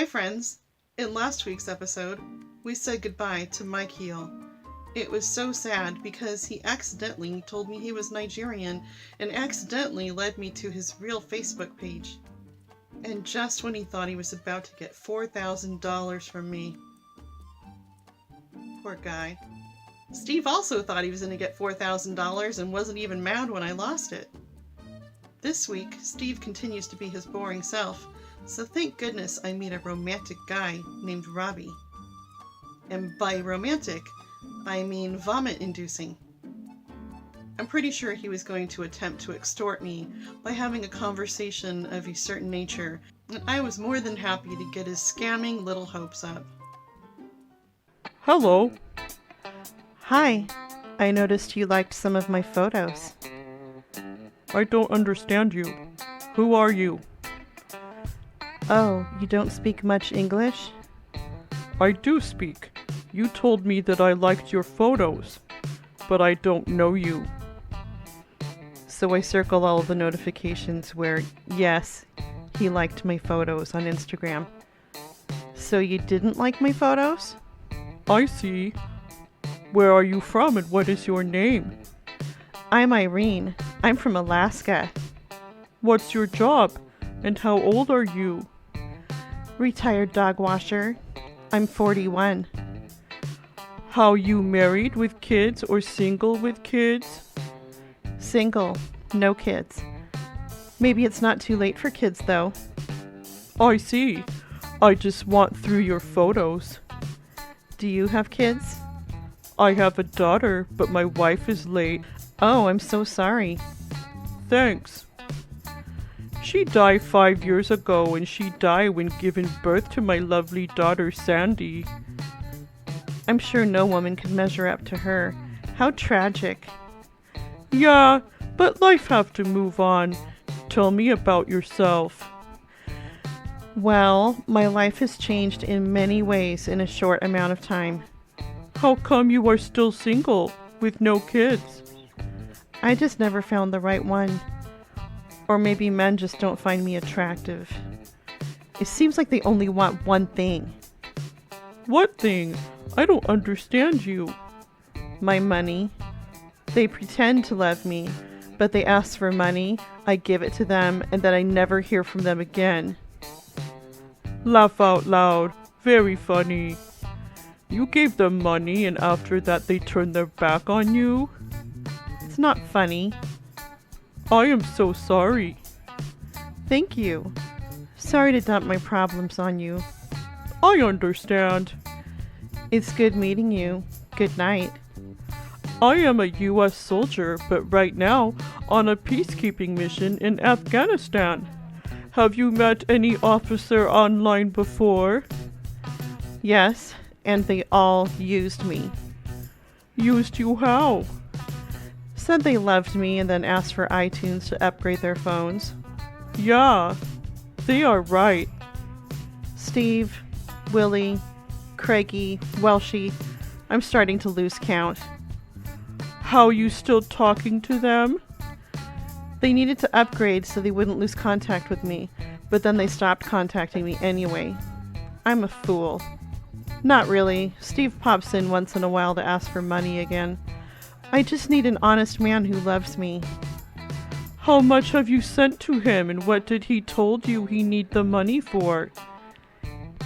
Hi friends! In last week's episode, we said goodbye to Mike Heel. It was so sad because he accidentally told me he was Nigerian and accidentally led me to his real Facebook page. And just when he thought he was about to get $4,000 from me. Poor guy. Steve also thought he was going to get $4,000 and wasn't even mad when I lost it. This week, Steve continues to be his boring self, so thank goodness I meet a romantic guy named Robbie. And by romantic, I mean vomit-inducing. I'm pretty sure he was going to attempt to extort me by having a conversation of a certain nature, and I was more than happy to get his scamming little hopes up. Hello. Hi. I noticed you liked some of my photos. I don't understand you. Who are you? Oh, you don't speak much English? I do speak. You told me that I liked your photos, but I don't know you. So I circle all of the notifications where, yes, he liked my photos on Instagram. So you didn't like my photos? I see. Where are you from and what is your name? I'm Irene. I'm from Alaska. What's your job and how old are you? Retired dog washer. I'm 41. How you married with kids or single with kids? Single. No kids. Maybe it's not too late for kids though. I see. I just want through your photos. Do you have kids? I have a daughter, but my wife is late. Oh, I'm so sorry. Thanks. She died 5 years ago and she died when giving birth to my lovely daughter Sandy. I'm sure no woman could measure up to her. How tragic. Yeah, but life have to move on. Tell me about yourself. Well, my life has changed in many ways in a short amount of time. How come you are still single with no kids? I just never found the right one. Or maybe men just don't find me attractive. It seems like they only want one thing. What thing? I don't understand you. My money. They pretend to love me, but they ask for money, I give it to them, and then I never hear from them again. Laugh out loud. Very funny. You gave them money and after that they turned their back on you? It's not funny. I am so sorry. Thank you. Sorry to dump my problems on you. I understand. It's good meeting you. Good night. I am a U.S. soldier, but right now on a peacekeeping mission in Afghanistan. Have you met any officer online before? Yes, and they all used me. Used you how? Said they loved me and then asked for iTunes to upgrade their phones. Yeah, they are right. Steve, Willie, Craigie, Welshie, I'm starting to lose count. How you still talking to them? They needed to upgrade so they wouldn't lose contact with me, but then they stopped contacting me anyway. I'm a fool. Not really. Steve pops in once in a while to ask for money again. I just need an honest man who loves me. How much have you sent to him and what did he told you he need the money for?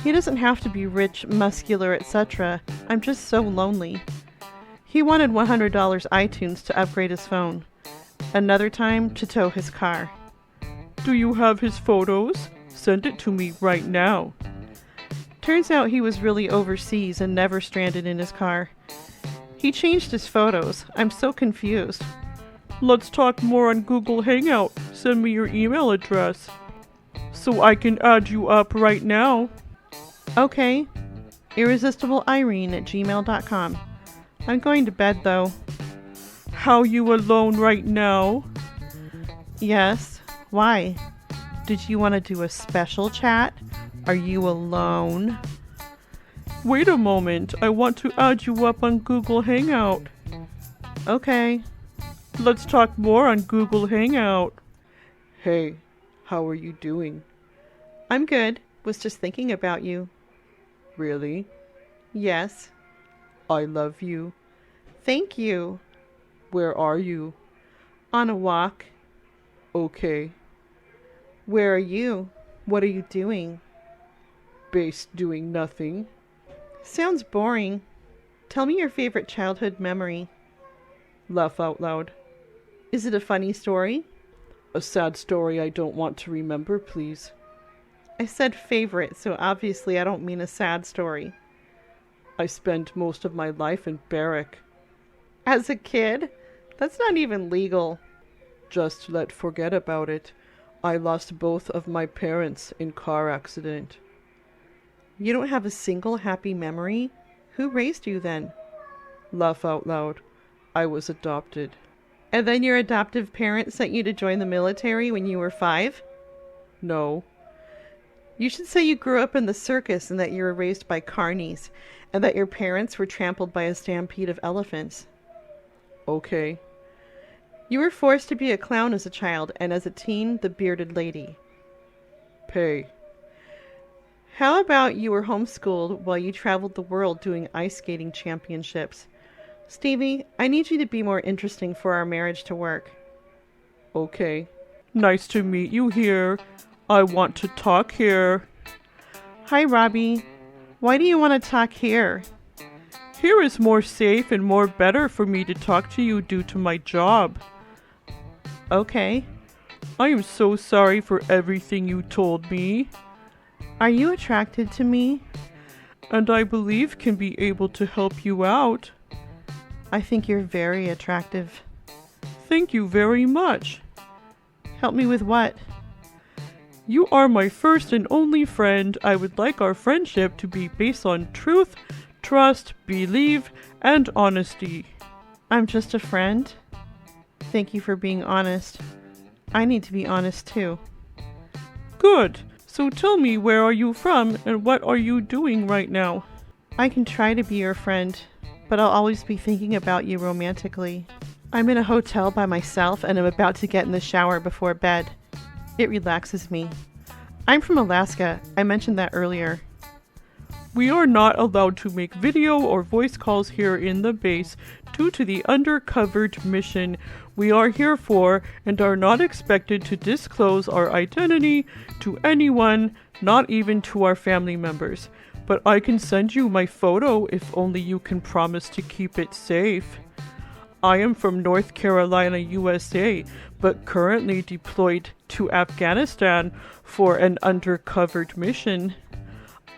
He doesn't have to be rich, muscular, etc. I'm just so lonely. He wanted $100 iTunes to upgrade his phone. Another time to tow his car. Do you have his photos? Send it to me right now. Turns out he was really overseas and never stranded in his car. He changed his photos. I'm so confused. Let's talk more on Google Hangout. Send me your email address so I can add you up right now. Okay. IrresistibleIrene@gmail.com. I'm going to bed though. How you alone right now? Yes. Why? Did you want to do a special chat? Are you alone? Wait a moment. I want to add you up on Google Hangout. Okay. Let's talk more on Google Hangout. Hey, how are you doing? I'm good. Was just thinking about you. Really? Yes. I love you. Thank you. Where are you? On a walk. Okay. Where are you? What are you doing? Base doing nothing. Sounds boring. Tell me your favorite childhood memory. Laugh out loud. Is it a funny story? A sad story I don't want to remember, please. I said favorite, so obviously I don't mean a sad story. I spent most of my life in barrack. As a kid? That's not even legal. Just let's forget about it. I lost both of my parents in car accident. You don't have a single happy memory? Who raised you then? Laugh out loud. I was adopted. And then your adoptive parents sent you to join the military when you were 5? No. You should say you grew up in the circus and that you were raised by carnies, and that your parents were trampled by a stampede of elephants. Okay. You were forced to be a clown as a child, and as a teen, the bearded lady. Pay. How about you were homeschooled while you traveled the world doing ice skating championships? Stevie, I need you to be more interesting for our marriage to work. Okay. Nice to meet you here. I want to talk here. Hi, Robbie. Why do you want to talk here? Here is more safe and more better for me to talk to you due to my job. Okay. I am so sorry for everything you told me. Are you attracted to me? And I believe can be able to help you out. I think you're very attractive. Thank you very much. Help me with what? You are my first and only friend. I would like our friendship to be based on truth, trust, belief, and honesty. I'm just a friend. Thank you for being honest. I need to be honest too. Good. So tell me, where are you from and what are you doing right now? I can try to be your friend, but I'll always be thinking about you romantically. I'm in a hotel by myself and I'm about to get in the shower before bed. It relaxes me. I'm from Alaska. I mentioned that earlier. We are not allowed to make video or voice calls here in the base due to the undercovered mission we are here for and are not expected to disclose our identity to anyone, not even to our family members. But I can send you my photo if only you can promise to keep it safe. I am from North Carolina, USA, but currently deployed to Afghanistan for an undercovered mission.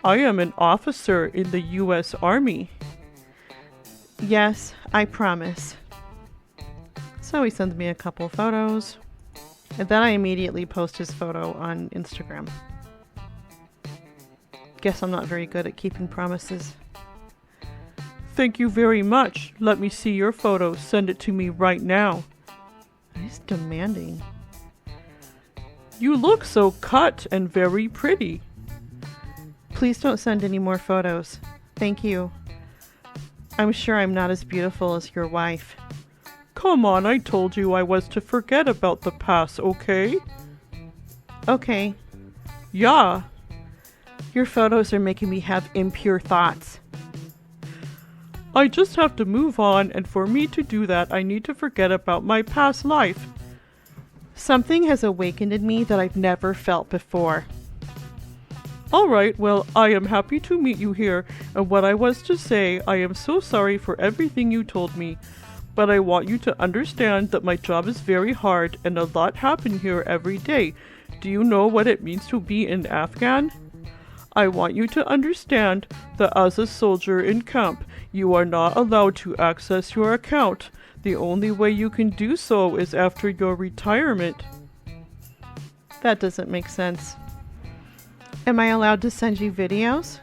I am an officer in the U.S. Army. Yes, I promise. So he sends me a couple photos, and then I immediately post his photo on Instagram. Guess I'm not very good at keeping promises. Thank you very much. Let me see your photo. Send it to me right now. He's demanding. You look so cut and very pretty. Please don't send any more photos. Thank you. I'm sure I'm not as beautiful as your wife. Come on, I told you I was to forget about the past, okay? Okay. Yeah. Your photos are making me have impure thoughts. I just have to move on, and for me to do that, I need to forget about my past life. Something has awakened in me that I've never felt before. Alright, well, I am happy to meet you here, and what I was to say, I am so sorry for everything you told me, but I want you to understand that my job is very hard and a lot happen here every day. Do you know what it means to be an Afghan? I want you to understand that as a soldier in camp, you are not allowed to access your account. The only way you can do so is after your retirement. That doesn't make sense. Am I allowed to send you videos?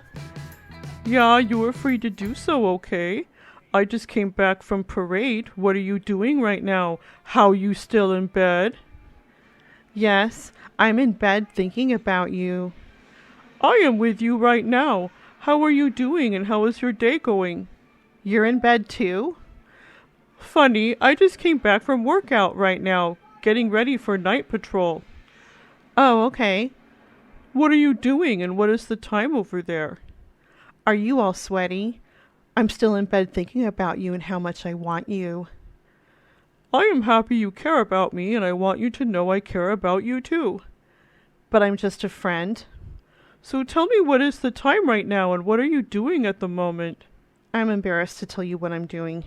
Yeah, you are free to do so, okay? I just came back from parade. What are you doing right now? How you still in bed? Yes, I'm in bed thinking about you. I am with you right now. How are you doing and how is your day going? You're in bed too? Funny, I just came back from workout right now, getting ready for night patrol. Oh, okay. What are you doing and what is the time over there? Are you all sweaty? I'm still in bed thinking about you and how much I want you. I am happy you care about me and I want you to know I care about you too. But I'm just a friend. So tell me what is the time right now and what are you doing at the moment? I'm embarrassed to tell you what I'm doing.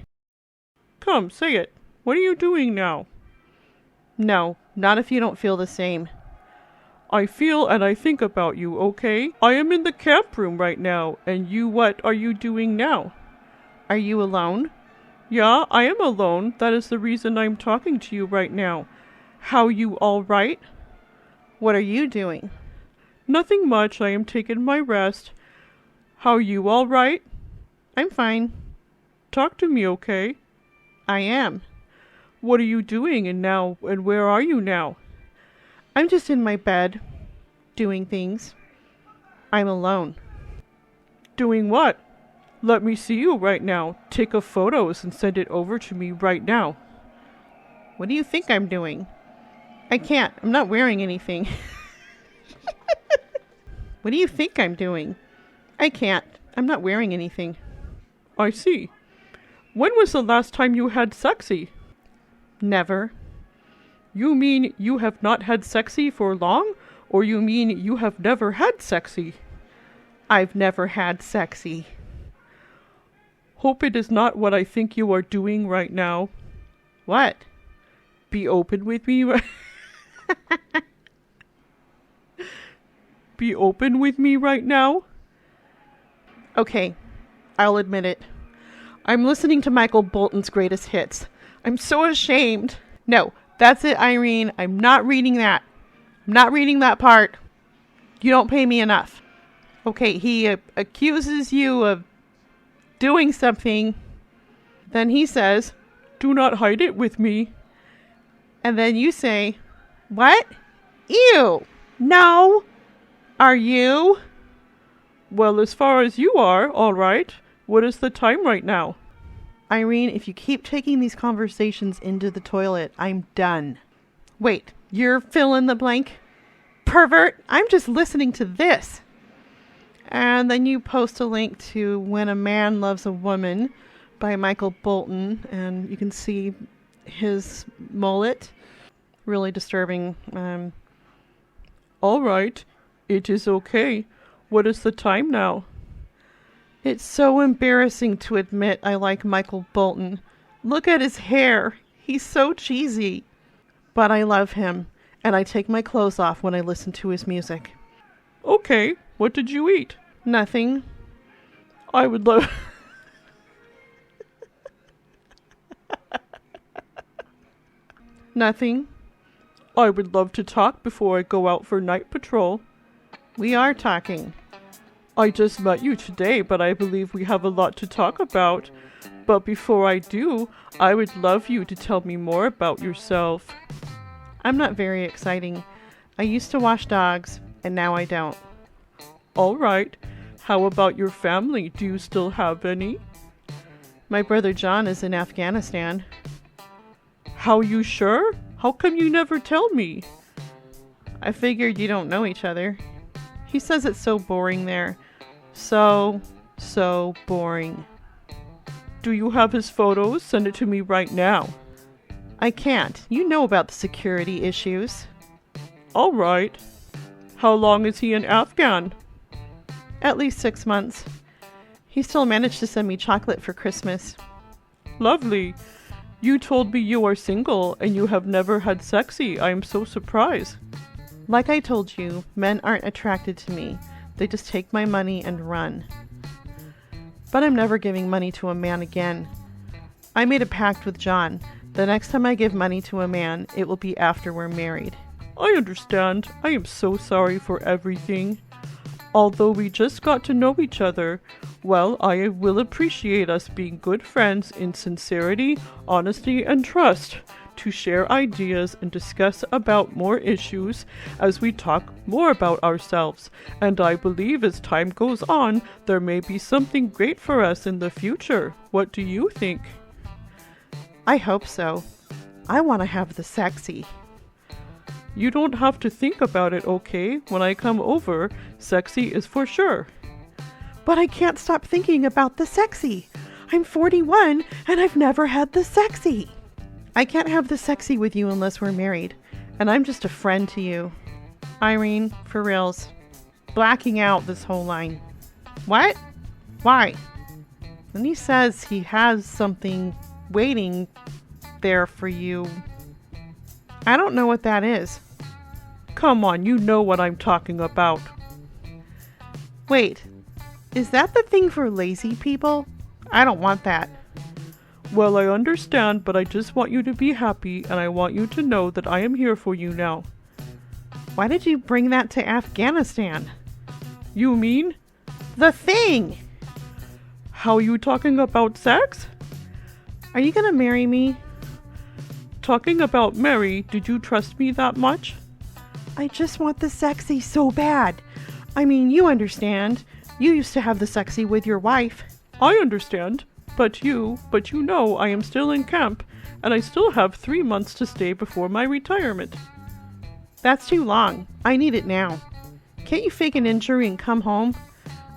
Come, say it. What are you doing now? No, not if you don't feel the same. I feel and I think about you, okay? I am in the camp room right now, and what are you doing now? Are you alone? Yeah, I am alone. That is the reason I'm talking to you right now. How you all right? What are you doing? Nothing much. I am taking my rest. How you all right? I'm fine. Talk to me, okay? I am. What are you doing and where are you now? I'm just in my bed, doing things. I'm alone. Doing what? Let me see you right now. Take a photos and send it over to me right now. What do you think I'm doing? I can't. I'm not wearing anything. What do you think I'm doing? I can't. I'm not wearing anything. I see. When was the last time you had sexy? Never. You mean you have not had sexy for long? Or you mean you have never had sexy? I've never had sexy. Hope it is not what I think you are doing right now. What? Be open with me. Be open with me right now? Okay, I'll admit it. I'm listening to Michael Bolton's greatest hits. I'm so ashamed. No, that's it, Irene. I'm not reading that. I'm not reading that part. You don't pay me enough. Okay, he accuses you of doing something. Then he says, do not hide it with me. And then you say, what? Ew. No. Are you? Well, as far as you are, all right. What is the time right now? Irene, if you keep taking these conversations into the toilet, I'm done. Wait, you're fill in the blank? Pervert, I'm just listening to this. And then you post a link to When a Man Loves a Woman by Michael Bolton, and you can see his mullet. Really disturbing. All right, it is okay. What is the time now? It's so embarrassing to admit I like Michael Bolton. Look at his hair. He's so cheesy. But I love him, and I take my clothes off when I listen to his music. Okay, what did you eat? Nothing. I would love... Nothing. I would love to talk before I go out for night patrol. We are talking. I just met you today, but I believe we have a lot to talk about. But before I do, I would love you to tell me more about yourself. I'm not very exciting. I used to wash dogs, and now I don't. All right. How about your family? Do you still have any? My brother John is in Afghanistan. How you sure? How come you never tell me? I figured you don't know each other. He says it's so boring there. So boring. Do you have his photos? Send it to me right now. I can't. You know about the security issues. All right. How long is he in Afghan? At least 6 months. He still managed to send me chocolate for Christmas. Lovely. You told me you are single and you have never had sexy. I am so surprised. Like I told you, men aren't attracted to me. They just take my money and run. But I'm never giving money to a man again. I made a pact with John. The next time I give money to a man, it will be after we're married. I understand. I am so sorry for everything. Although we just got to know each other, well, I will appreciate us being good friends in sincerity, honesty, and trust, to share ideas and discuss about more issues as we talk more about ourselves. And I believe as time goes on, there may be something great for us in the future. What do you think? I hope so. I want to have the sexy. You don't have to think about it, okay? When I come over, sexy is for sure. But I can't stop thinking about the sexy. I'm 41 and I've never had the sexy. I can't have the sexy with you unless we're married, and I'm just a friend to you. Irene, for reals. Blacking out this whole line. What? Why? Then he says he has something waiting there for you. I don't know what that is. Come on, you know what I'm talking about. Wait, is that the thing for lazy people? I don't want that. Well, I understand, but I just want you to be happy, and I want you to know that I am here for you now. Why did you bring that to Afghanistan? You mean? The thing! How you talking about sex? Are you gonna marry me? Talking about Mary, did you trust me that much? I just want the sexy so bad. I mean, you understand. You used to have the sexy with your wife. I understand. But you know I am still in camp, and I still have 3 months to stay before my retirement. That's too long. I need it now. Can't you fake an injury and come home?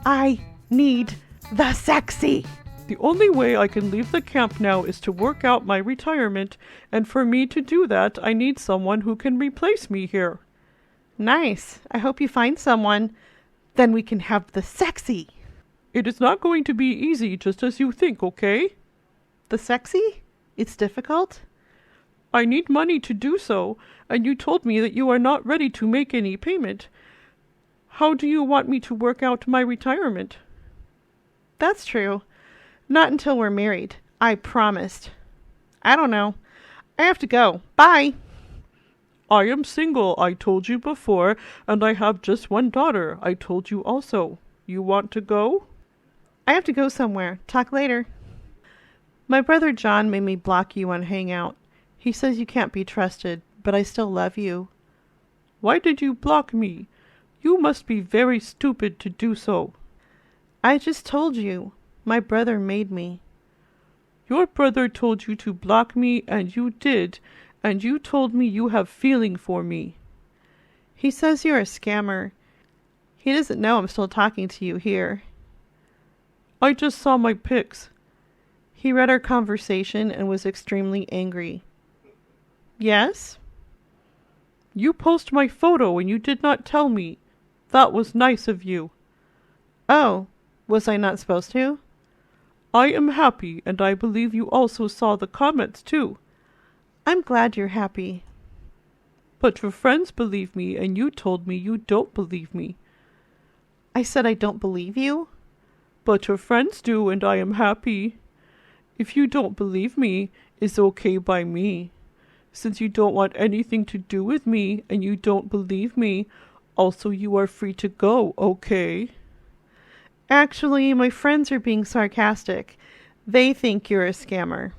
I need the sexy. The only way I can leave the camp now is to work out my retirement, and for me to do that, I need someone who can replace me here. Nice. I hope you find someone. Then we can have the sexy. It is not going to be easy, just as you think, okay? The sexy? It's difficult? I need money to do so, and you told me that you are not ready to make any payment. How do you want me to work out my retirement? That's true. Not until we're married. I promised. I don't know. I have to go. Bye. I am single, I told you before, and I have just one daughter. I told you also. You want to go? I have to go somewhere. Talk later. My brother John made me block you on Hangout. He says you can't be trusted, but I still love you. Why did you block me? You must be very stupid to do so. I just told you. My brother made me. Your brother told you to block me, and you did, and you told me you have feeling for me. He says you're a scammer. He doesn't know I'm still talking to you here. I just saw my pics. He read our conversation and was extremely angry. Yes? You post my photo and you did not tell me. That was nice of you. Oh, was I not supposed to? I am happy, and I believe you also saw the comments too. I'm glad you're happy. But your friends believe me, and you told me you don't believe me. I said I don't believe you? But your friends do, and I am happy. If you don't believe me, it's okay by me. Since you don't want anything to do with me, and you don't believe me, also you are free to go, okay? Actually, my friends are being sarcastic. They think you're a scammer.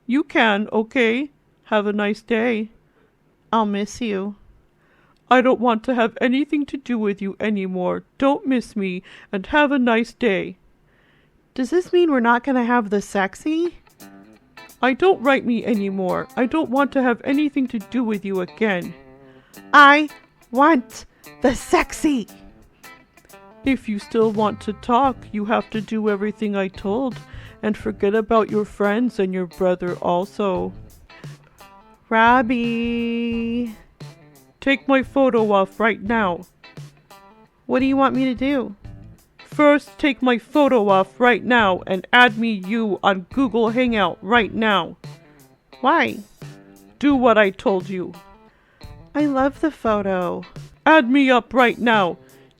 You can, okay? Have a nice day. I'll miss you. I don't want to have anything to do with you anymore. Don't miss me, and have a nice day. Does this mean we're not going to have the sexy? I don't write me anymore. I don't want to have anything to do with you again. I want the sexy. If you still want to talk, you have to do everything I told, and forget about your friends and your brother also. Robbie. Take my photo off right now. What do you want me to do? First, take my photo off right now and add me you on Google Hangout right now. Why? Do what I told you. I love the photo. Add me up right now.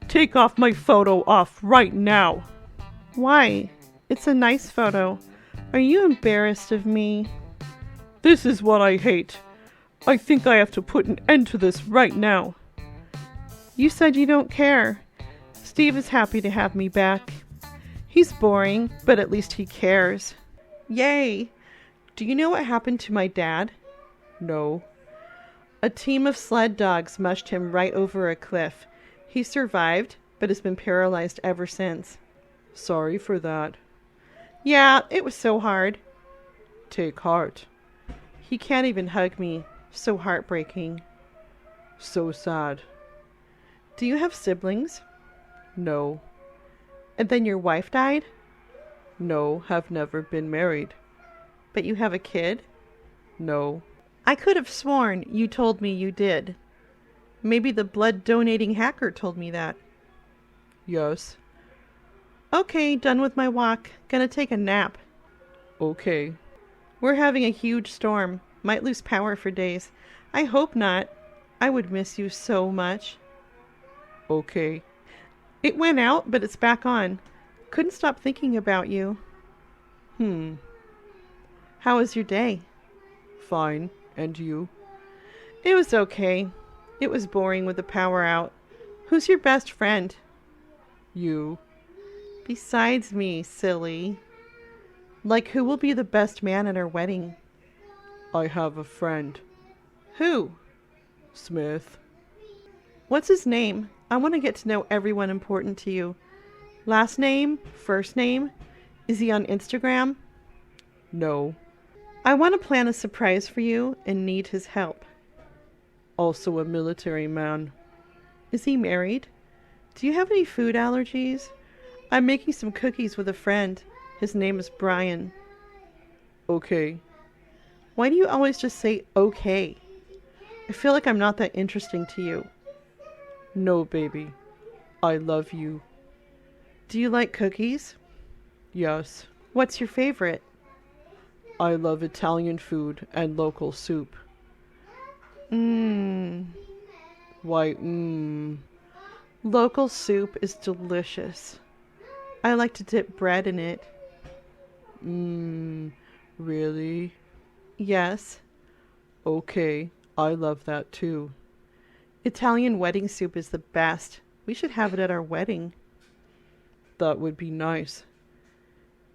Take off my photo off right now. Why? It's a nice photo. Are you embarrassed of me? This is what I hate. I think I have to put an end to this right now. You said you don't care. Steve is happy to have me back. He's boring, but at least he cares. Yay! Do you know what happened to my dad? No. A team of sled dogs mushed him right over a cliff. He survived, but has been paralyzed ever since. Sorry for that. Yeah, it was so hard. Take heart. He can't even hug me. So heartbreaking. So sad. Do you have siblings? No. And then your wife died? No, have never been married. But you have a kid? No. I could have sworn you told me you did. Maybe the blood-donating hacker told me that. Yes. Okay, done with my walk. Gonna take a nap. Okay. We're having a huge storm. Might lose power for days. I hope not. I would miss you so much. Okay. It went out, but it's back on. Couldn't stop thinking about you. How was your day? Fine. And you? It was okay. It was boring with the power out. Who's your best friend? You. Besides me, silly. Like, who will be the best man at our wedding? I have a friend. Who? Smith. What's his name? I want to get to know everyone important to you. Last name? First name? Is he on Instagram? No. I want to plan a surprise for you and need his help. Also a military man. Is he married? Do you have any food allergies? I'm making some cookies with a friend. His name is Brian. Okay. Why do you always just say okay? I feel like I'm not that interesting to you. No, baby. I love you. Do you like cookies? Yes. What's your favorite? I love Italian food and local soup. Why, Local soup is delicious. I like to dip bread in it. Really? Yes. Okay, I love that too. Italian wedding soup is the best. We should have it at our wedding. That would be nice.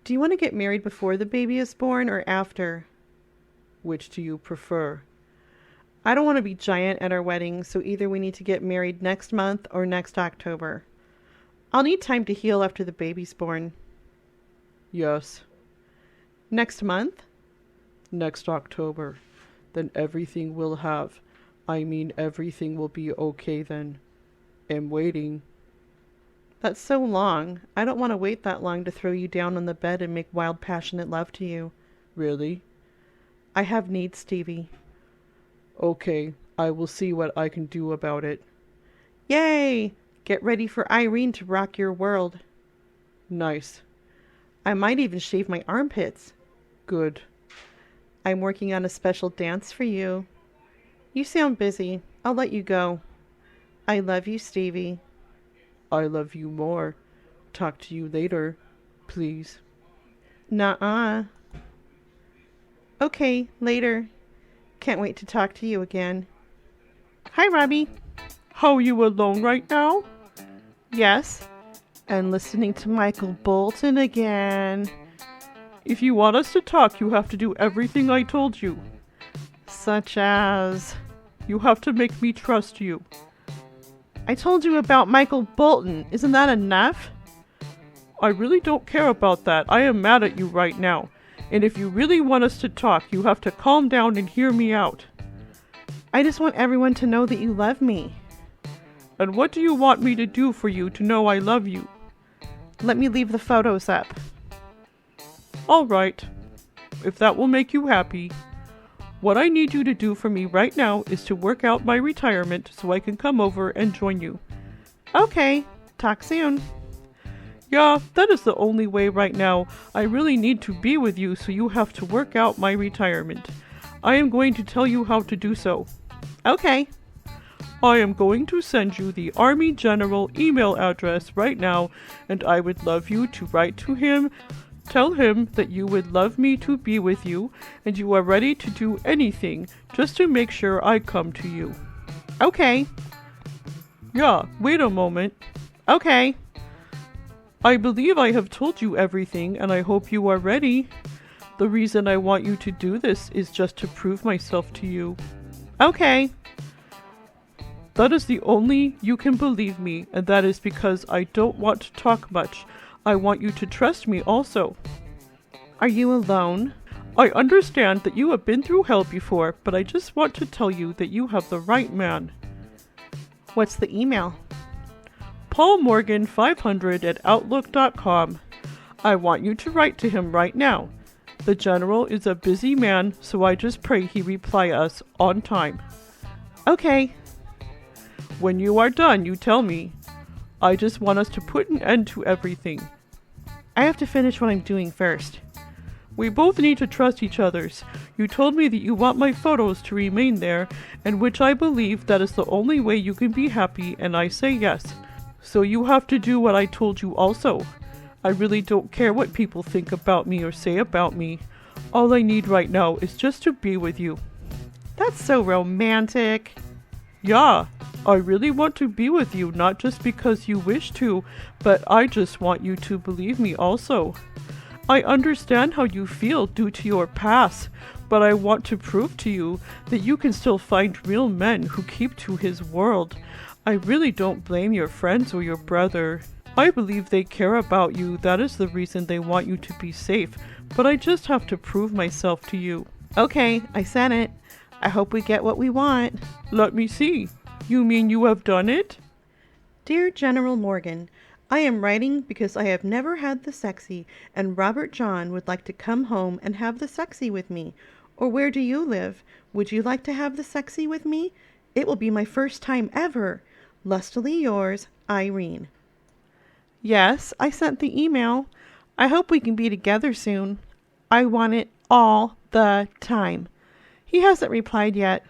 Do you want to get married before the baby is born or after? Which do you prefer? I don't want to be giant at our wedding, so either we need to get married next month or next October. I'll need time to heal after the baby's born. Yes. Next month? Next October. Then everything everything will be okay then. I'm waiting. That's so long. I don't want to wait that long to throw you down on the bed and make wild, passionate love to you. Really? I have needs, Stevie. Okay, I will see what I can do about it. Yay! Get ready for Irene to rock your world. Nice. I might even shave my armpits. Good. I'm working on a special dance for you. You sound busy. I'll let you go. I love you, Stevie. I love you more. Talk to you later, please. Nuh-uh. Okay, later. Can't wait to talk to you again. Hi, Robbie. How are you alone right now? Yes. And listening to Michael Bolton again. If you want us to talk, you have to do everything I told you. Such as... You have to make me trust you. I told you about Michael Bolton. Isn't that enough? I really don't care about that. I am mad at you right now. And if you really want us to talk, you have to calm down and hear me out. I just want everyone to know that you love me. And what do you want me to do for you to know I love you? Let me leave the photos up. All right. If that will make you happy. What I need you to do for me right now is to work out my retirement so I can come over and join you. Okay. Talk soon. Yeah, that is the only way right now. I really need to be with you, so you have to work out my retirement. I am going to tell you how to do so. Okay. I am going to send you the Army General email address right now, and I would love you to write to him. Tell him that you would love me to be with you, and you are ready to do anything just to make sure I come to you. Okay. Yeah, wait a moment. Okay. I believe I have told you everything, and I hope you are ready. The reason I want you to do this is just to prove myself to you. Okay. That is the only you can believe me, and that is because I don't want to talk much. I want you to trust me also. Are you alone? I understand that you have been through hell before, but I just want to tell you that you have the right man. What's the email? paulmorgan500@outlook.com. I want you to write to him right now. The general is a busy man, so I just pray he reply us on time. Okay. When you are done, you tell me. I just want us to put an end to everything. I have to finish what I'm doing first. We both need to trust each other. You told me that you want my photos to remain there, and which I believe that is the only way you can be happy, and I say yes. So you have to do what I told you also. I really don't care what people think about me or say about me. All I need right now is just to be with you. That's so romantic. Yeah, I really want to be with you, not just because you wish to, but I just want you to believe me also. I understand how you feel due to your past, but I want to prove to you that you can still find real men who keep to his world. I really don't blame your friends or your brother. I believe they care about you. That is the reason they want you to be safe, but I just have to prove myself to you. Okay, I sent it. I hope we get what we want. Let me see. You mean you have done it? Dear General Morgan, I am writing because I have never had the sexy, and Robert John would like to come home and have the sexy with me. Or where do you live? Would you like to have the sexy with me? It will be my first time ever. Lustily yours, Irene. Yes, I sent the email. I hope we can be together soon. I want it all the time. He hasn't replied yet.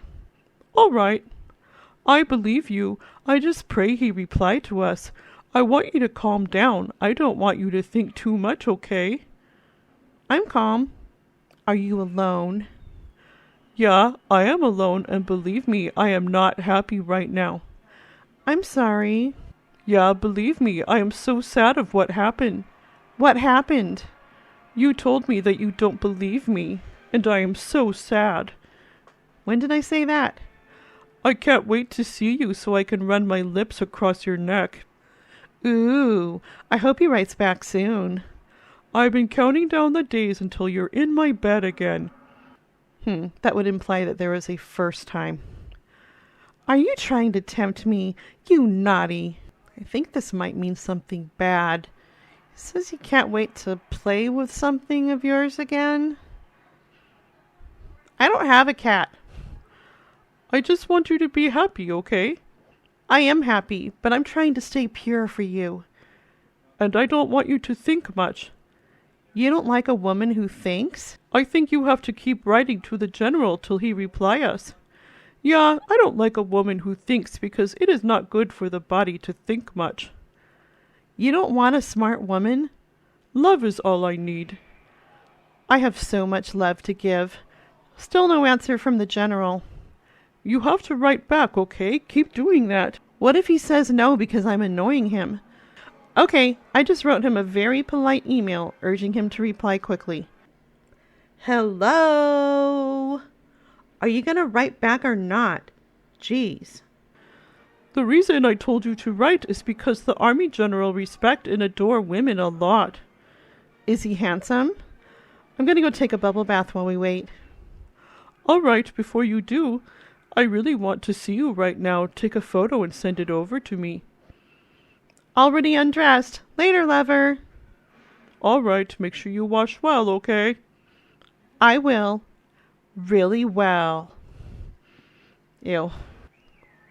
All right. I believe you. I just pray he reply to us. I want you to calm down. I don't want you to think too much, okay? I'm calm. Are you alone? Yeah, I am alone, and believe me, I am not happy right now. I'm sorry. Yeah, believe me, I am so sad of what happened. What happened? You told me that you don't believe me, and I am so sad. When did I say that? I can't wait to see you so I can run my lips across your neck. Ooh, I hope he writes back soon. I've been counting down the days until you're in my bed again. That would imply that there was a first time. Are you trying to tempt me, you naughty? I think this might mean something bad. He says he can't wait to play with something of yours again. I don't have a cat. I just want you to be happy, okay? I am happy, but I'm trying to stay pure for you. And I don't want you to think much. You don't like a woman who thinks? I think you have to keep writing to the general till he reply us. Yeah, I don't like a woman who thinks because it is not good for the body to think much. You don't want a smart woman? Love is all I need. I have so much love to give. Still no answer from the general. You have to write back, okay? Keep doing that. What if he says no because I'm annoying him? Okay, I just wrote him a very polite email urging him to reply quickly. Hello? Are you going to write back or not? Jeez. The reason I told you to write is because the army general respect and adore women a lot. Is he handsome? I'm going to go take a bubble bath while we wait. All right, before you do, I really want to see you right now. Take a photo and send it over to me. Already undressed. Later, lover. All right, make sure you wash well, okay? I will. Really well. Ew.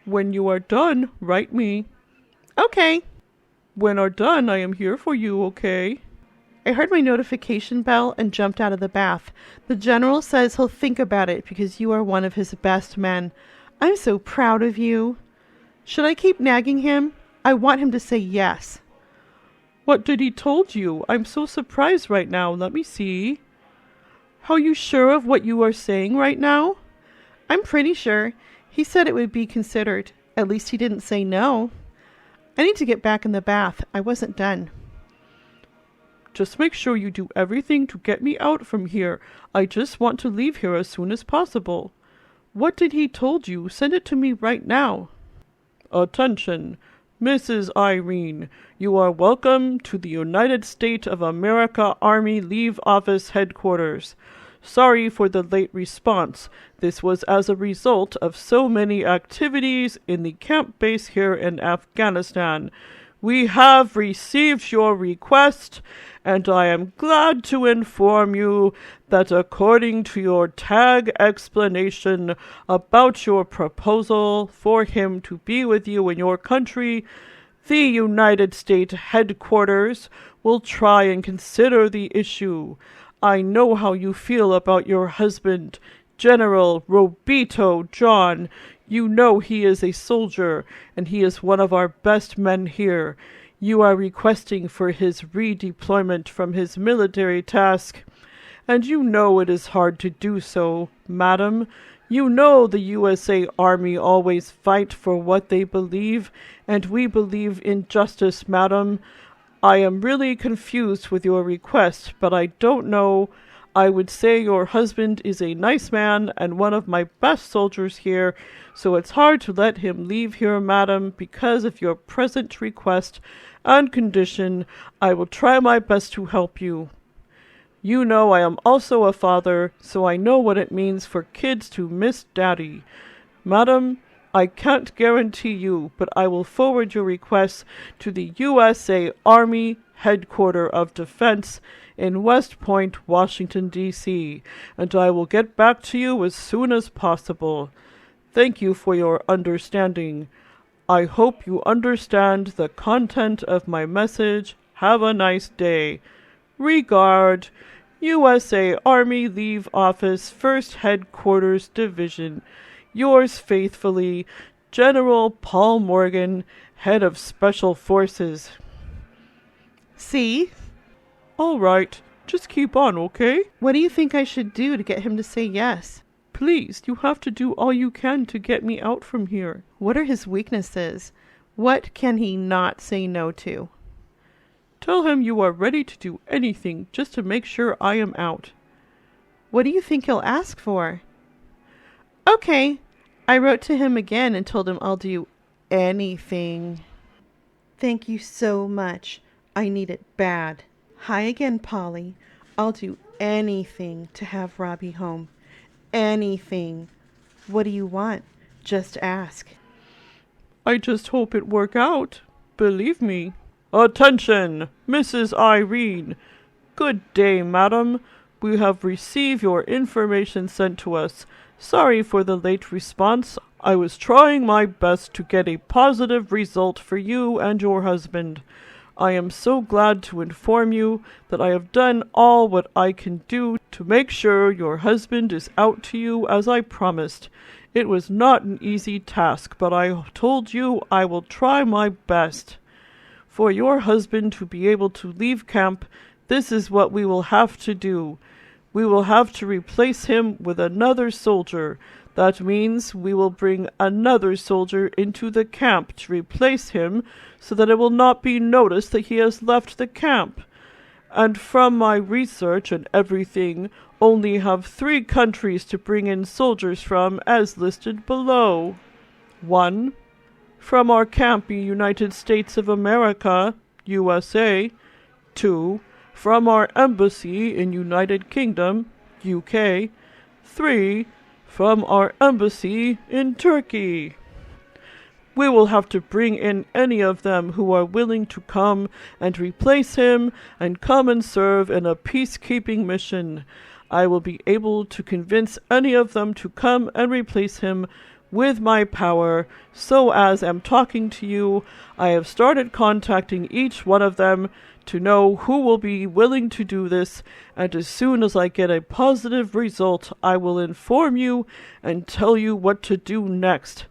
When you are done, write me. Okay. When are done, I am here for you, okay? I heard my notification bell and jumped out of the bath. The general says he'll think about it because you are one of his best men. I'm so proud of you. Should I keep nagging him? I want him to say yes. What did he told you? I'm so surprised right now. Let me see. Are you sure of what you are saying right now? I'm pretty sure. He said it would be considered. At least he didn't say no. I need to get back in the bath. I wasn't done. Just make sure you do everything to get me out from here. I just want to leave here as soon as possible. What did he told you? Send it to me right now. Attention, Mrs. Irene. You are welcome to the United States of America Army Leave Office Headquarters. Sorry for the late response. This was as a result of so many activities in the camp base here in Afghanistan. We have received your request, and I am glad to inform you that according to your tag explanation about your proposal for him to be with you in your country, the United States headquarters will try and consider the issue. I know how you feel about your husband, General Robito John. You know he is a soldier, and he is one of our best men here. You are requesting for his redeployment from his military task, and you know it is hard to do so, madam. You know the USA Army always fight for what they believe, and we believe in justice, madam. I am really confused with your request, but I don't know. I would say your husband is a nice man and one of my best soldiers here, so it's hard to let him leave here, madam, because of your present request and condition. I will try my best to help you. You know I am also a father, so I know what it means for kids to miss daddy. Madam, I can't guarantee you, but I will forward your request to the USA Army Headquarters of Defense in West Point, Washington, D.C., and I will get back to you as soon as possible. Thank you for your understanding. I hope you understand the content of my message. Have a nice day. Regard, USA Army Leave Office, 1st Headquarters Division. Yours faithfully, General Paul Morgan, Head of Special Forces. See? All right, just keep on, okay? What do you think I should do to get him to say yes? Please, you have to do all you can to get me out from here. What are his weaknesses? What can he not say no to? Tell him you are ready to do anything just to make sure I am out. What do you think he'll ask for? Okay. I wrote to him again and told him I'll do anything. Thank you so much. I need it bad. Hi again, Polly. I'll do anything to have Robbie home. Anything. What do you want? Just ask. I just hope it work out. Believe me. Attention, Mrs. Irene. Good day, madam. We have received your information sent to us. Sorry for the late response. I was trying my best to get a positive result for you and your husband. I am so glad to inform you that I have done all what I can do to make sure your husband is out to you as I promised. It was not an easy task, but I told you I will try my best. For your husband to be able to leave camp, this is what we will have to do. We will have to replace him with another soldier. That means we will bring another soldier into the camp to replace him so that it will not be noticed that he has left the camp. And from my research and everything, only have 3 countries to bring in soldiers from as listed below. 1. From our camp in United States of America, USA. 2. From our embassy in United Kingdom, UK. 3. From our embassy in Turkey. We will have to bring in any of them who are willing to come and replace him and come and serve in a peacekeeping mission. I will be able to convince any of them to come and replace him with my power. So as I'm talking to you, I have started contacting each one of them to know who will be willing to do this, and as soon as I get a positive result, I will inform you and tell you what to do next.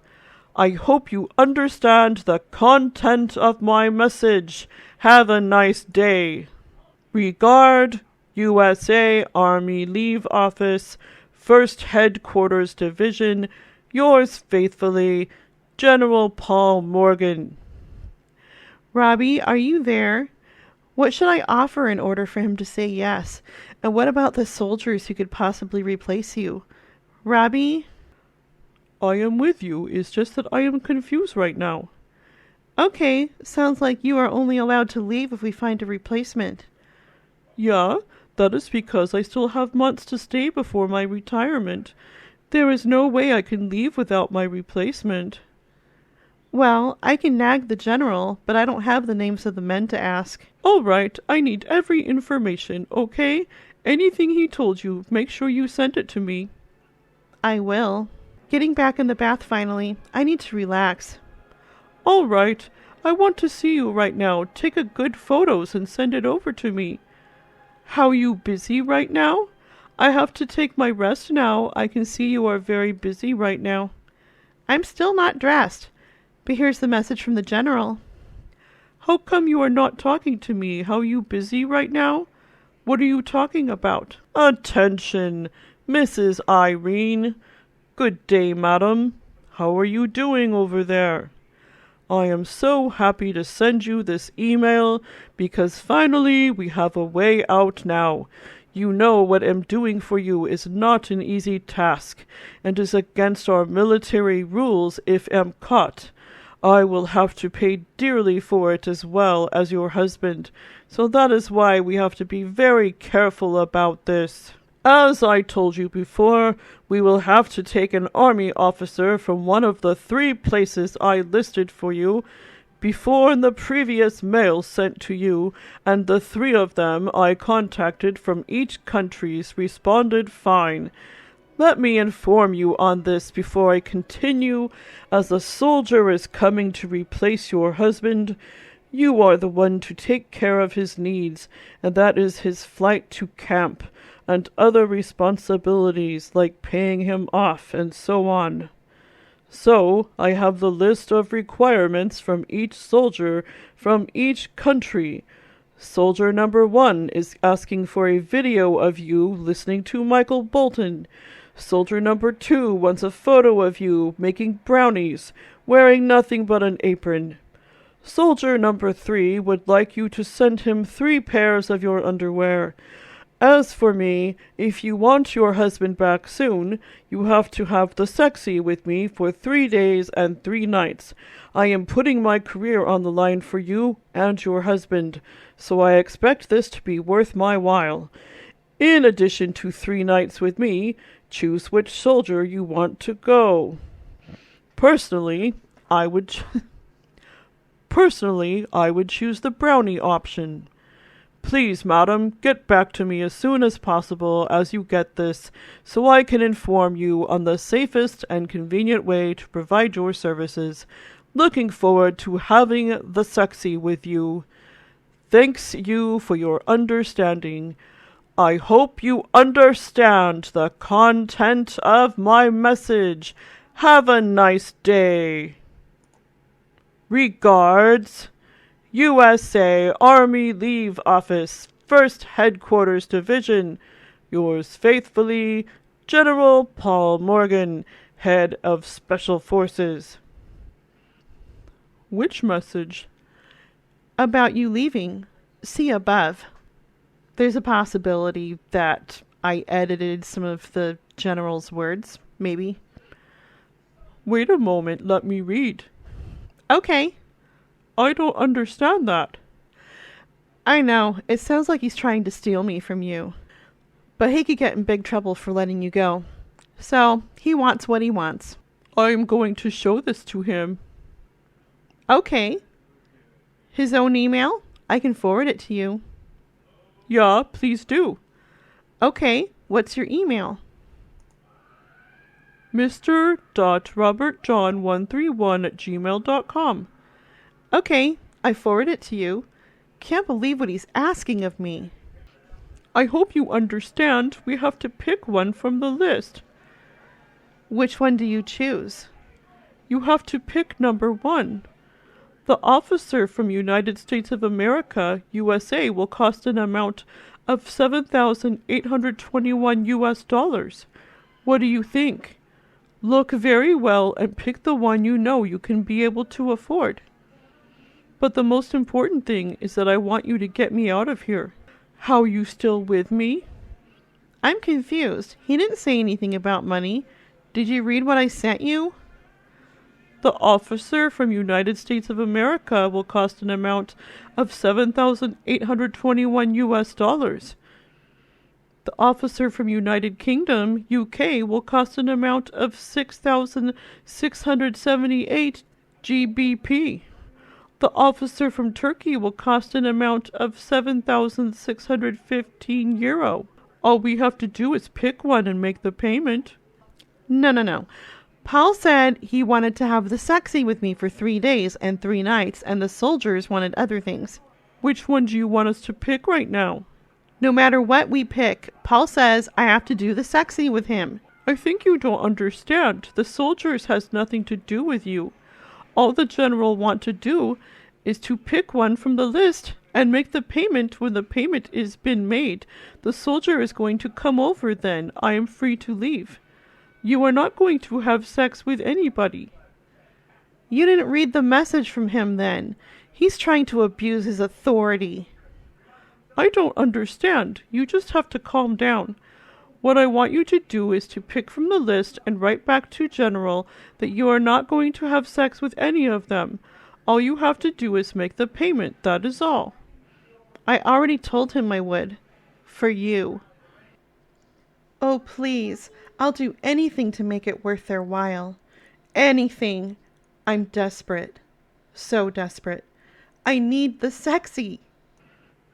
I hope you understand the content of my message. Have a nice day. Regard, USA Army Leave Office, 1st Headquarters Division. Yours faithfully, General Paul Morgan. Robbie, are you there? What should I offer in order for him to say yes? And what about the soldiers who could possibly replace you? Robbie? I am with you. It's just that I am confused right now. Okay, sounds like you are only allowed to leave if we find a replacement. Yeah, That is because I still have months to stay before my retirement. There is no way I can leave without my replacement. Well, I can nag the general, but I don't have the names of the men to ask. All right, I need every information, okay? Anything he told you, make sure you send it to me. I will. Getting back in the bath finally. I need to relax. All right, I want to see you right now. Take a good photos and send it over to me. How you busy right now? I have to take my rest now. I can see you are very busy right now. I'm still not dressed. But here's the message from the general. How come you are not talking to me? How you busy right now? What are you talking about? Attention, Mrs. Irene. Good day, madam. How are you doing over there? I am so happy to send you this email because finally we have a way out now. You know what I'm doing for you is not an easy task and is against our military rules if I'm caught. I will have to pay dearly for it as well as your husband, so that is why we have to be very careful about this. As I told you before, we will have to take an army officer from one of the 3 places I listed for you before in the previous mail sent to you, and the 3 of them I contacted from each countries responded fine. Let me inform you on this before I continue, as a soldier is coming to replace your husband. You are the one to take care of his needs, and that is his flight to camp, and other responsibilities like paying him off and so on. So, I have the list of requirements from each soldier from each country. Soldier number 1 is asking for a video of you listening to Michael Bolton. Soldier number 2 wants a photo of you making brownies, wearing nothing but an apron. Soldier number 3 would like you to send him 3 pairs of your underwear. As for me, if you want your husband back soon, you have to have the sexy with me for 3 days and 3 nights. I am putting my career on the line for you and your husband, so I expect this to be worth my while. In addition to 3 nights with me, choose which soldier you want to go. Personally, I would choose the brownie option. Please, madam, get back to me as soon as possible as you get this, so I can inform you on the safest and convenient way to provide your services. Looking forward to having the sexy with you. Thanks you for your understanding. I hope you understand the content of my message. Have a nice day. Regards, USA Army Leave Office, 1st Headquarters Division. Yours faithfully, General Paul Morgan, Head of Special Forces. Which message? About you leaving. See above. There's a possibility that I edited some of the general's words, maybe. Wait a moment, let me read. Okay. I don't understand that. I know, it sounds like he's trying to steal me from you. But he could get in big trouble for letting you go. So, he wants what he wants. I'm going to show this to him. Okay. His own email? I can forward it to you. Yeah, please do. Okay, what's your email? Mr.robertjohn131@gmail.com. Okay, I forward it to you. Can't believe what he's asking of me. I hope you understand we have to pick one from the list. Which one do you choose? You have to pick number 1. The officer from United States of America, USA, will cost an amount of $7,821 US. What do you think? Look very well and pick the one you know you can be able to afford. But the most important thing is that I want you to get me out of here. How, you still with me? I'm confused. He didn't say anything about money. Did you read what I sent you? The officer from United States of America will cost an amount of $7,821 US. The officer from United Kingdom, UK, will cost an amount of 6,678 GBP. The officer from Turkey will cost an amount of 7,615 euro. All we have to do is pick one and make the payment. No. Paul said he wanted to have the sexy with me for 3 days and 3 nights, and the soldiers wanted other things. Which one do you want us to pick right now? No matter what we pick, Paul says I have to do the sexy with him. I think you don't understand. The soldiers has nothing to do with you. All the general want to do is to pick one from the list and make the payment. When the payment is been made, the soldier is going to come over then. I am free to leave. You are not going to have sex with anybody. You didn't read the message from him then. He's trying to abuse his authority. I don't understand. You just have to calm down. What I want you to do is to pick from the list and write back to General that you are not going to have sex with any of them. All you have to do is make the payment. That is all. I already told him I would. For you. Oh, please. I'll do anything to make it worth their while. Anything. I'm desperate. So desperate. I need the sexy.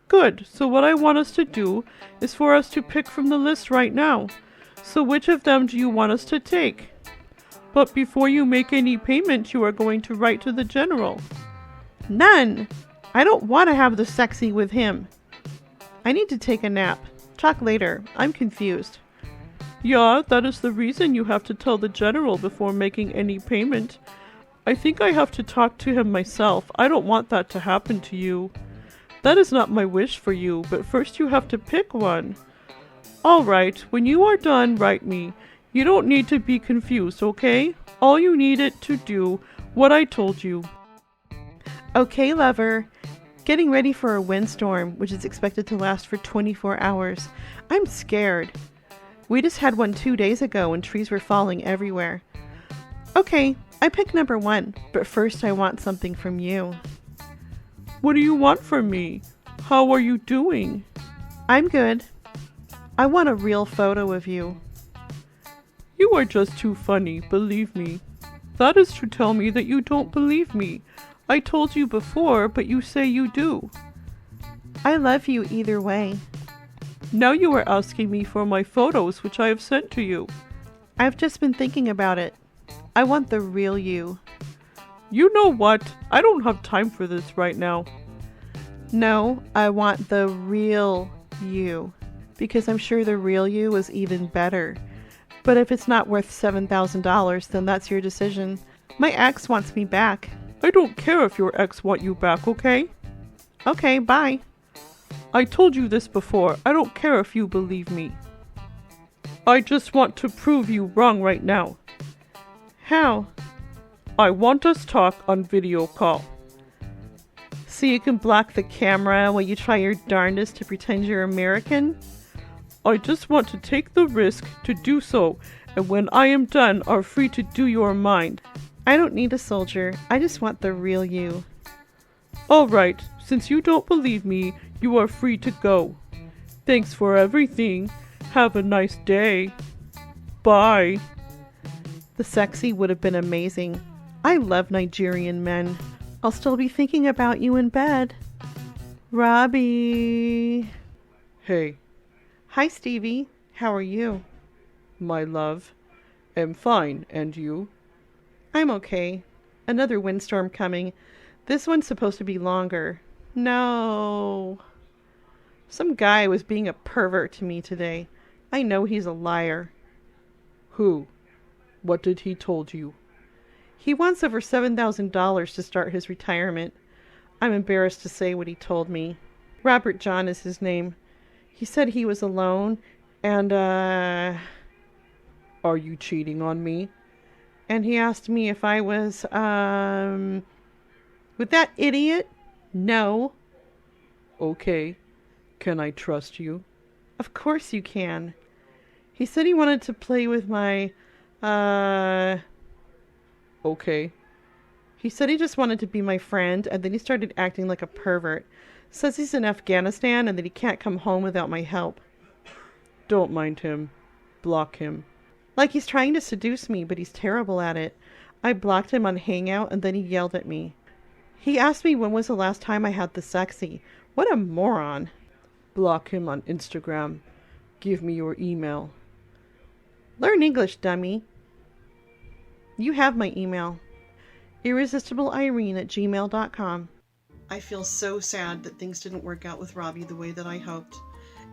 Good. So what I want us to do is for us to pick from the list right now. So which of them do you want us to take? But before you make any payment, you are going to write to the general. None. I don't want to have the sexy with him. I need to take a nap. Talk later. I'm confused. Yeah, that is the reason you have to tell the general before making any payment. I think I have to talk to him myself. I don't want that to happen to you. That is not my wish for you, but first you have to pick one. All right, when you are done, write me. You don't need to be confused, okay? All you need it to do what I told you. Okay, lover. Getting ready for a windstorm, which is expected to last for 24 hours. I'm scared. We just had one 2 days ago and trees were falling everywhere. Okay, I pick number 1, but first I want something from you. What do you want from me? How are you doing? I'm good. I want a real photo of you. You are just too funny, believe me. That is to tell me that you don't believe me. I told you before, but you say you do. I love you either way. Now you are asking me for my photos, which I have sent to you. I've just been thinking about it. I want the real you. You know what? I don't have time for this right now. No, I want the real you. Because I'm sure the real you is even better. But if it's not worth $7,000, then that's your decision. My ex wants me back. I don't care if your ex want you back, okay? Okay, bye. I told you this before. I don't care if you believe me. I just want to prove you wrong right now. How? I want us talk on video call. So you can block the camera while you try your darndest to pretend you're American? I just want to take the risk to do so, and when I am done, are free to do your mind. I don't need a soldier. I just want the real you. All right, since you don't believe me, you are free to go. Thanks for everything. Have a nice day. Bye. The sexy would have been amazing. I love Nigerian men. I'll still be thinking about you in bed. Robbie. Hey. Hi, Stevie. How are you? My love. Am fine, and you? I'm okay. Another windstorm coming. This one's supposed to be longer. No. Some guy was being a pervert to me today. I know he's a liar. Who? What did he told you? He wants over $7,000 to start his retirement. I'm embarrassed to say what he told me. Robert John is his name. He said he was alone and, Are you cheating on me? And he asked me if I was, with that idiot? No. Okay. Can I trust you? Of course you can. He said he wanted to play with my, Okay. He said he just wanted to be my friend, and then he started acting like a pervert. Says he's in Afghanistan and that he can't come home without my help. Don't mind him. Block him. Like he's trying to seduce me, but he's terrible at it. I blocked him on Hangout and then he yelled at me. He asked me when was the last time I had the sexy. What a moron. Block him on Instagram. Give me your email. Learn English, dummy. You have my email. irresistibleirene@gmail.com. I feel so sad that things didn't work out with Robbie the way that I hoped.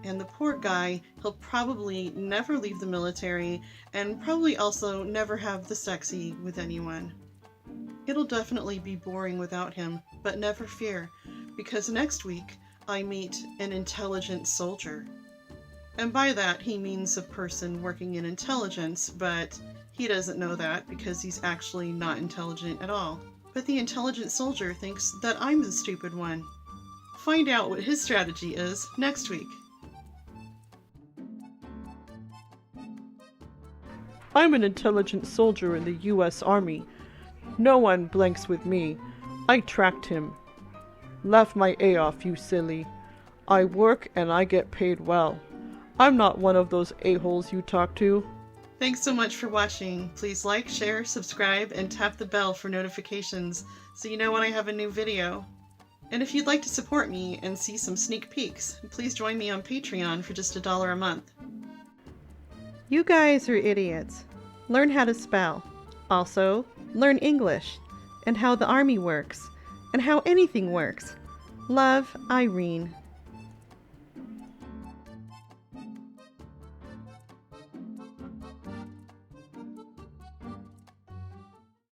And the poor guy, he'll probably never leave the military and probably also never have the sexy with anyone. It'll definitely be boring without him, but never fear, because next week I meet an intelligent soldier. And by that he means a person working in intelligence, but he doesn't know that because he's actually not intelligent at all. But the intelligent soldier thinks that I'm the stupid one. Find out what his strategy is next week. I'm an intelligent soldier in the U.S. Army. No one blanks with me. I tracked him. Laugh my A off, you silly. I work and I get paid well. I'm not one of those a-holes you talk to. Thanks so much for watching. Please like, share, subscribe, and tap the bell for notifications so you know when I have a new video. And if you'd like to support me and see some sneak peeks, please join me on Patreon for just $1 a month. You guys are idiots. Learn how to spell. Also, learn English and how the army works and how anything works. Love, Irene.